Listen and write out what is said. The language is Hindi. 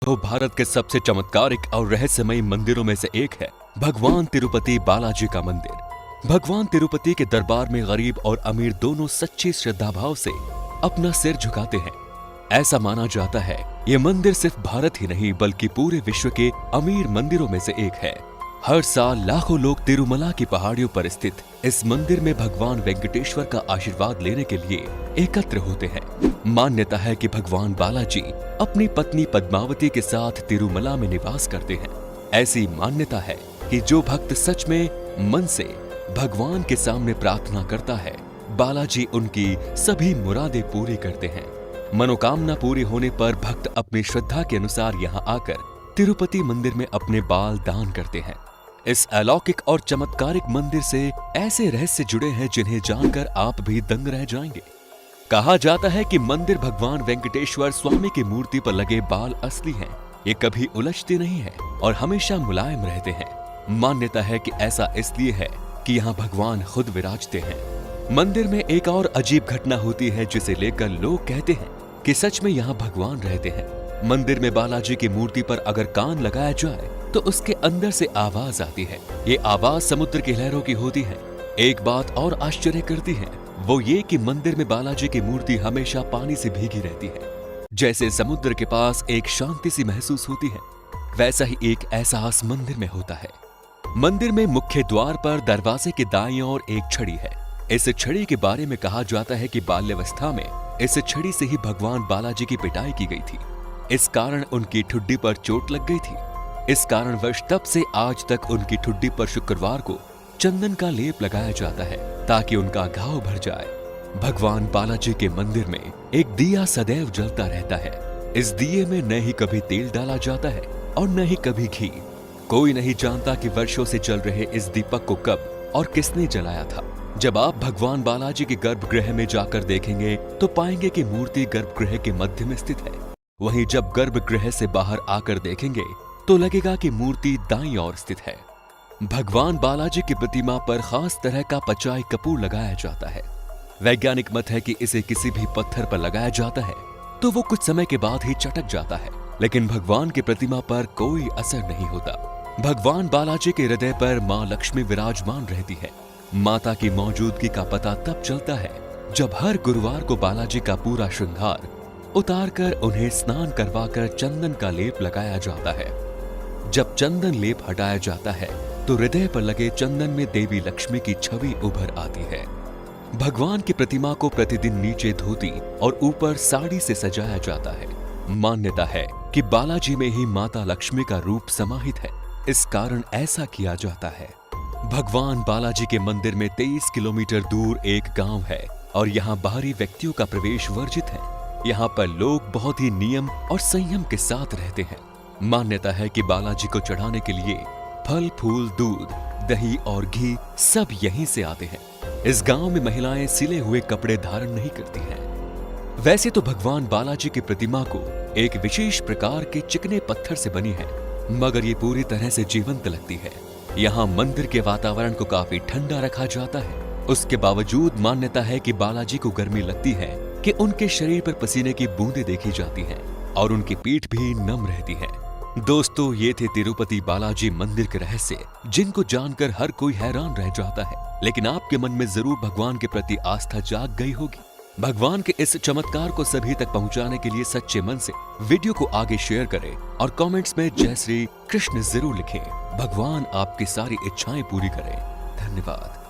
वो भारत के सबसे चमत्कारिक और रहस्यमयी मंदिरों में से एक है भगवान तिरुपति बालाजी का मंदिर। भगवान तिरुपति के दरबार में गरीब और अमीर दोनों सच्ची श्रद्धा भाव से अपना सिर झुकाते हैं। ऐसा माना जाता है ये मंदिर सिर्फ भारत ही नहीं बल्कि पूरे विश्व के अमीर मंदिरों में से एक है। हर साल लाखों लोग तिरुमला की पहाड़ियों पर स्थित इस मंदिर में भगवान वेंकटेश्वर का आशीर्वाद लेने के लिए एकत्र होते हैं। मान्यता है कि भगवान बालाजी अपनी पत्नी पद्मावती के साथ तिरुमला में निवास करते हैं। ऐसी मान्यता है कि जो भक्त सच में मन से भगवान के सामने प्रार्थना करता है, बालाजी उनकी सभी मुरादें पूरी करते हैं। मनोकामना पूरी होने पर भक्त अपनी श्रद्धा के अनुसार यहाँ आकर तिरुपति मंदिर में अपने बाल दान करते हैं। इस अलौकिक और चमत्कारिक मंदिर से ऐसे रहस्य जुड़े हैं जिन्हें जानकर आप भी दंग रह जाएंगे। कहा जाता है कि मंदिर भगवान वेंकटेश्वर स्वामी की मूर्ति पर लगे बाल असली हैं। ये कभी उलझते नहीं हैं और हमेशा मुलायम रहते हैं। मान्यता है कि ऐसा इसलिए है कि यहाँ भगवान खुद विराजते हैं। मंदिर में एक और अजीब घटना होती है जिसे लेकर लोग कहते हैं कि सच में यहाँ भगवान रहते हैं। मंदिर में बालाजी की मूर्ति पर अगर कान लगाया जाए तो उसके अंदर से आवाज आती है। ये आवाज समुद्र की लहरों की होती है। एक बात और आश्चर्य करती है, वो ये कि मंदिर में बालाजी की मूर्ति हमेशा पानी से भीगी रहती है। जैसे समुद्र के पास एक शांति सी महसूस होती है, वैसा ही एक एहसास मंदिर में होता है। मंदिर में मुख्य द्वार पर दरवाजे के दाईं ओर एक छड़ी है। इस छड़ी के बारे में कहा जाता है कि बाल्यावस्था में इस छड़ी से ही भगवान बालाजी की पिटाई की गई थी। इस कारण उनकी ठुड्डी पर चोट लग गई थी। इस कारणवश तब से आज तक उनकी ठुड्डी पर शुक्रवार को चंदन का लेप लगाया जाता है ताकि उनका घाव भर जाए। भगवान बालाजी के मंदिर में एक दिया सदैव जलता रहता है। इस दिए में न ही कभी तेल डाला जाता है और न ही कभी घी। कोई नहीं जानता कि वर्षों से जल रहे इस दीपक को कब और किसने जलाया था। जब आप भगवान बालाजी के गर्भगृह में जाकर देखेंगे तो पाएंगे कि मूर्ति गर्भगृह के मध्य में स्थित है। वहीं जब गर्भगृह से बाहर आकर देखेंगे तो लगेगा कि मूर्ति दाईं ओर स्थित है। भगवान बालाजी की प्रतिमा पर खास तरह का पचाई कपूर लगाया जाता है। वैज्ञानिक मत है कि इसे किसी भी पत्थर पर लगाया जाता है तो वो कुछ समय के बाद ही चटक जाता है, लेकिन भगवान की प्रतिमा पर कोई असर नहीं होता। भगवान बालाजी के हृदय पर मां लक्ष्मी विराजमान रहती है। माता की मौजूदगी का पता तब चलता है जब हर गुरुवार को बालाजी का पूरा श्रृंगार उतारकर उन्हें स्नान करवाकर चंदन का लेप लगाया जाता है। जब चंदन लेप हटाया जाता है तो हृदय पर लगे चंदन में देवी लक्ष्मी की छवि उभर आती है। भगवान की प्रतिमा को प्रतिदिन नीचे धोती और ऊपर साड़ी से सजाया जाता है। मान्यता है कि बालाजी में ही माता लक्ष्मी का रूप समाहित है, इस कारण ऐसा किया जाता है। भगवान बालाजी के मंदिर में 23 किलोमीटर दूर एक गांव है और यहाँ बाहरी व्यक्तियों का प्रवेश वर्जित है। यहाँ पर लोग बहुत ही नियम और संयम के साथ रहते हैं। मान्यता है कि बालाजी को चढ़ाने के लिए फल, फूल, दूध, दही और घी सब यहीं से आते हैं। इस गांव में महिलाएं सिले हुए कपड़े धारण नहीं करती हैं। वैसे तो भगवान बालाजी की प्रतिमा को एक विशेष प्रकार के चिकने पत्थर से बनी है, मगर ये पूरी तरह से जीवंत लगती है। यहाँ मंदिर के वातावरण को काफी ठंडा रखा जाता है। उसके बावजूद मान्यता है कि बालाजी को गर्मी लगती है कि उनके शरीर पर पसीने की बूंदें देखी जाती हैं और उनकी पीठ भी नम रहती है। दोस्तों, ये थे तिरुपति बालाजी मंदिर के रहस्य, जिनको जानकर हर कोई हैरान रह जाता है। लेकिन आपके मन में जरूर भगवान के प्रति आस्था जाग गई होगी। भगवान के इस चमत्कार को सभी तक पहुंचाने के लिए सच्चे मन से वीडियो को आगे शेयर करें और कमेंट्स में जय श्री कृष्ण जरूर लिखें। भगवान आपकी सारी इच्छाएं पूरी करें। धन्यवाद।